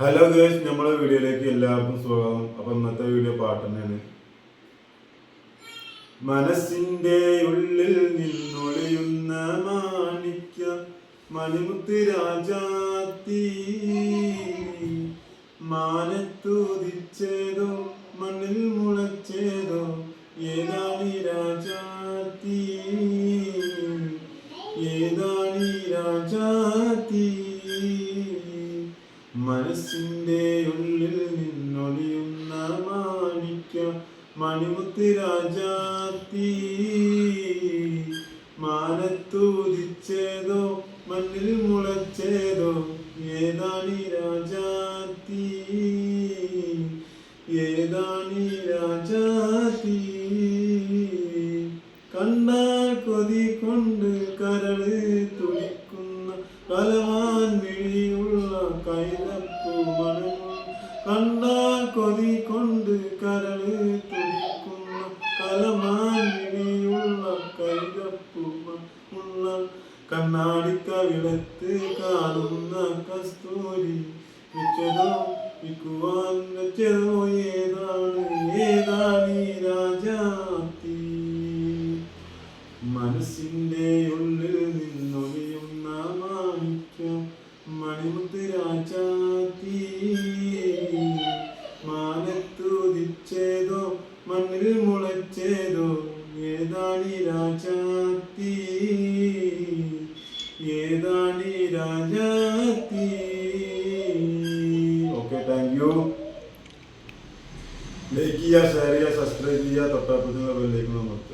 Hello girls, നമ്മുടെ വീഡിയോയിലേക്ക് എല്ലാവർക്കും സ്വാഗതം. അപ്പൊ ഇന്നത്തെ വീഡിയോ പാട്ട് തന്നെയാണ്. മനസ്സിന്റെ ഉള്ളിൽ നിന്നൊളിയുന്ന മാണിക്യ മണിമുത്ത് രാജാത്തി, മാനത്തുദിച്ചേതോ മണ്ണിൽ മുളച്ചേതോ ഏതാണി രാജാത്തി, ഏതാണി രാജാത്തി. മനസ്സിന്റെ ഉള്ളിൽ നിന്നൊളിയുന്ന മാണിക്യ മണിമുത്ത് രാജാത്തി, മാനത്തുദിച്ചേതോ മണ്ണിൽ മുളച്ചേതോ ഏതാണി രാജാത്തി, ഏതാണി രാജാത്തി. കണ്ടാൽ കൊതി കൊണ്ട് കരള് തുടിക്കുന്ന കലമാൻ വിഴിയുള്ള കൈതപ്പൂ മണം, കണ്ടാൽ കൊതി കൊണ്ട് കരള് തുടിക്കുന്ന കലമാൻ വിഴിയുള്ള കൈതപ്പൂ ഉള്ള കണ്ണാടിക്കവിളത്ത് കാണുന്ന കസ്തൂരി വെച്ചതോ വിൽക്കുവാൻ വെച്ചതോ ഏതാണ്, ഏതാണീ രാജാത്തി. മനസ്സിന്റെ ഉള്ളിൽ നിന്നൊളിയുന്ന മാണിക്യം മണിമുത്ത് രാജാത്തി, മാനത്തുദിച്ചേതോ മണ്ണിൽ മുളച്ചേതോ ഏതാണി രാജാത്തി, ഏതാണി രാജാത്തി. Okay, thank you. ലൈക്ക് ചെയ്യുക, ഷെയർ ചെയ്യുക, സബ്സ്ക്രൈബ് ചെയ്യുക, തൊട്ടപ്പുറത്തുള്ള ബെല്ലൈക്കൺ അമർത്തുക.